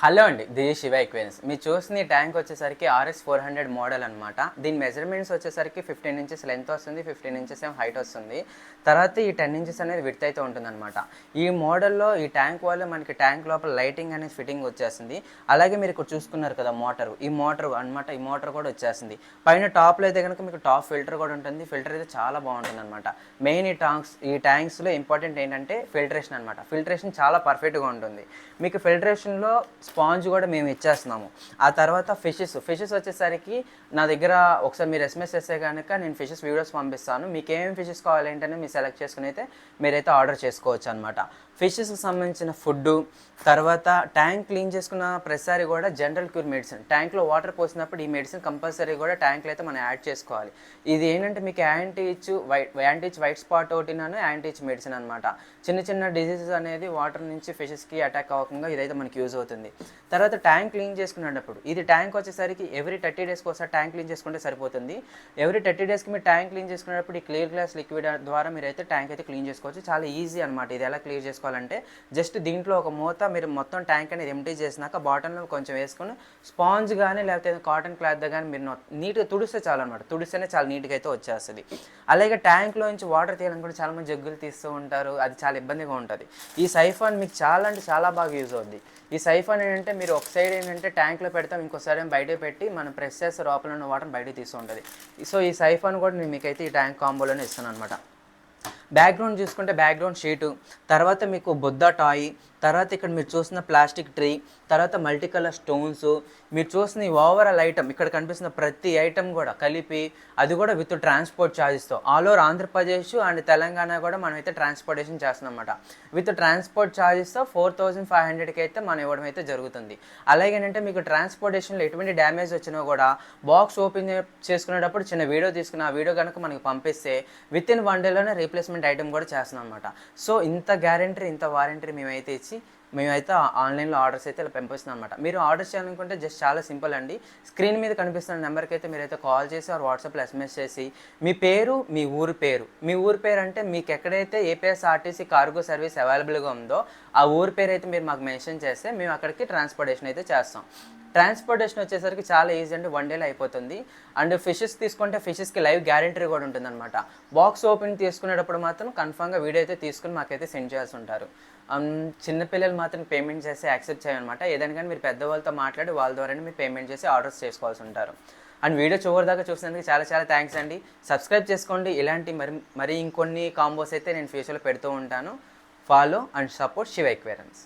Hello అండి, this Shiva ఎక్వేరియన్స్. మీరు చూసిన ఈ ట్యాంక్ వచ్చేసరికి RS400 మోడల్ అనమాట. దీని మెజర్మెంట్స్ వచ్చేసరికి 15 ఇంచెస్ లెంత్ వస్తుంది, 15 ఇంచెస్ ఏమో హైట్ వస్తుంది. తర్వాత ఈ 10 ఇంచెస్ అనేది విడ్త్ అయితే ఉంటుందన్నమాట. ఈ మోడల్లో ఈ ట్యాంక్ వల్ల మనకి ట్యాంక్ లోపల లైటింగ్ అనేది ఫిట్టింగ్ వచ్చేస్తుంది. అలాగే మీరు ఇక్కడ చూసుకున్నారు కదా మోటార్, ఈ మోటార్ అనమాట. ఈ మోటార్ కూడా వచ్చేస్తుంది. పైన టాప్లో అయితే కనుక మీకు టాప్ ఫిల్టర్ కూడా ఉంటుంది. ఫిల్టర్ అయితే చాలా బాగుంటుంది అనమాట. మెయిన్ ఈ ట్యాంక్స్లో ఇంపార్టెంట్ ఏంటంటే ఫిల్టరేషన్ అనమాట. ఫిల్టరేషన్ చాలా పర్ఫెక్ట్గా ఉంటుంది. మీకు ఫిల్టరేషన్లో స్పాంజ్ కూడా మేము ఇచ్చేస్తున్నాము. ఆ తర్వాత ఫిషెస్ వచ్చేసరికి నా దగ్గర ఒకసారి మీరు ఎస్ఎంఎస్ చేస్తే కనుక నేను ఫిషెస్ వీడియోస్ పంపిస్తాను. మీకు ఏమేమి ఫిషెస్ కావాలంటేనే మీరు సెలెక్ట్ చేసుకుని అయితే మీరైతే ఆర్డర్ చేసుకోవచ్చు అనమాట. ఫిషెస్కి సంబంధించిన ఫుడ్, తర్వాత ట్యాంక్ క్లీన్ చేసుకున్న ప్రతిసారి కూడా జనరల్ క్యూర్ మెడిసిన్, ట్యాంక్లో వాటర్ పోసినప్పుడు ఈ మెడిసిన్ కంపల్సరీ కూడా ట్యాంక్లో అయితే మనం యాడ్ చేసుకోవాలి. ఇది ఏంటంటే మీకు యాంటీ ఇచ్ వైట్ స్పాట్ ఒకటినాను యాంటీ ఇచ్ మెడిసిన్ అనమాట. చిన్న చిన్న డిసీజెస్ అనేది వాటర్ నుంచి ఫిషెస్కి అటాక్ అవ్వకుండా ఇదైతే మనకి యూజ్ అవుతుంది. తర్వాత ట్యాంక్ క్లీన్ చేసుకునేటప్పుడు ఇది ట్యాంక్ వచ్చేసరికి ఎవ్రీ 30 డేస్కి ఒకసారి ట్యాంక్ క్లీన్ చేసుకుంటే సరిపోతుంది. ఎవ్రీ 30 డేస్కి మీరు ట్యాంక్ క్లీన్ చేసుకునేటప్పుడు ఈ క్లియర్ గ్లాస్ లిక్విడ్ ద్వారా మీరు అయితే ట్యాంక్ అయితే క్లీన్ చేసుకోవచ్చు. చాలా ఈజీ అనమాట. ఇది ఎలా క్లియర్ చేసుకోవాలంటే జస్ట్ దీంట్లో ఒక మూత మీరు మొత్తం ట్యాంక్ అనేది ఎంటీ చేసినాక బాటంలో కొంచెం వేసుకుని స్పాంజ్ కానీ లేకపోతే కాటన్ క్లాత్ కానీ మీరు నీట్గా తుడిస్తే చాలు అనమాట. తుడిస్తేనే చాలా నీట్గా అయితే వచ్చేస్తుంది. అలాగే ట్యాంక్లో నుంచి వాటర్ తీయాలని కూడా చాలామంది జగ్గులు తీస్తూ ఉంటారు. అది చాలా ఇబ్బందిగా ఉంటుంది. ఈ సైఫాన్ మీకు చాలా అంటే చాలా బాగా యూజ్ అవుద్ది. ఈ సైఫాన్ ఏంటంటే మీరు ఒక సైడ్ ఏంటంటే ట్యాంక్లో పెడతాం, ఇంకో సైడ్ బయట పెట్టి మనం ప్రెస్ చేస్తే లోపల ఉన్న వాటర్ బయటకు తీస్తూ ఉంటుంది. సో ఈ సైఫాన్ కూడా నేను మీకైతే ఈ ట్యాంక్ కాంబోలోనే ఇస్తాను అనమాట. బ్యాక్గ్రౌండ్ చూసుకుంటే బ్యాక్గ్రౌండ్ షీటు, తర్వాత మీకు బుద్ధ టాయ్, తర్వాత ఇక్కడ మీరు చూసిన ప్లాస్టిక్ ట్రీ, తర్వాత మల్టీ కలర్ స్టోన్స్, మీరు చూసిన ఈ ఓవరాల్ ఐటమ్ ఇక్కడ కనిపిస్తున్న ప్రతి ఐటమ్ కూడా కలిపి అది కూడా విత్ ట్రాన్స్పోర్ట్ ఛార్జెస్తో all over Andhra Pradesh and Telangana కూడా మనం అయితే ట్రాన్స్పోర్టేషన్ చేస్తున్నాం అన్నమాట. విత్ ట్రాన్స్పోర్ట్ ఛార్జెస్తో 4500కి అయితే మనం ఇవ్వడం అయితే జరుగుతుంది. అలాగే ఏంటంటే మీకు ట్రాన్స్పోర్టేషన్లో ఎటువంటి డ్యామేజ్ వచ్చినా కూడా బాక్స్ ఓపెన్ చేసుకునేటప్పుడు చిన్న వీడియో తీసుకుని ఆ వీడియో కనుక మనకి పంపిస్తే విత్ ఇన్ 1 డేలోనే రీప్లేస్మెంట్ ఐటమ్ కూడా చేస్తున్నాం అనమాట. సో ఇంత గ్యారంటీ ఇంత వారంటీ మేమైతే ఇచ్చి మేమైతే ఆన్లైన్లో ఆర్డర్స్ అయితే ఇలా పంపిస్తున్నాం అనమాట. మీరు ఆర్డర్ చేయాలనుకుంటే జస్ట్ చాలా సింపుల్ అండి. స్క్రీన్ మీద కనిపిస్తున్న నెంబర్కి అయితే మీరైతే కాల్ చేసి ఆర్ వాట్సాప్లో ఎస్ఎంఎస్ చేసి మీ పేరు, మీ ఊరు పేరు అంటే మీకు ఎక్కడైతే ఏపీఎస్ఆర్టీసీ కార్గో సర్వీస్ అవైలబుల్గా ఉందో ఆ ఊరు పేరు అయితే మీరు మాకు మెన్షన్ చేస్తే మేము అక్కడికి ట్రాన్స్పోర్టేషన్ అయితే చేస్తాం. ట్రాన్స్పోర్టేషన్ వచ్చేసరికి చాలా ఈజీ అండి, 1 డేలో అయిపోతుంది. అండ్ ఫిషెస్ తీసుకుంటే ఫిషెస్కి లైవ్ గ్యారంటీ కూడా ఉంటుందన్నమాట. బాక్స్ ఓపెన్ తీసుకునేటప్పుడు మాత్రం కన్ఫామ్గా వీడియో అయితే తీసుకుని మాకైతే సెండ్ చేసి ఉంటారు. చిన్నపిల్లలు మాత్రం పేమెంట్ చేసి యాక్సెప్ట్ చేయమన్నమాట. ఏదైనా కానీ మీరు పెద్దవాళ్ళతో మాట్లాడి వాళ్ళ ద్వారానే మీరు పేమెంట్ చేసి ఆర్డర్స్ చేసుకోవాల్సి ఉంటారు. అండ్ వీడియో చివరి దాకా చూసినందుకు చాలా చాలా థ్యాంక్స్ అండి. సబ్స్క్రైబ్ చేసుకోండి. ఇలాంటి మరి ఇంకొన్ని కాంబోస్ అయితే నేను ఫ్యూచర్లో పెడుతూ ఉంటాను. Follow and support Shiva ఎక్వేరియన్స్.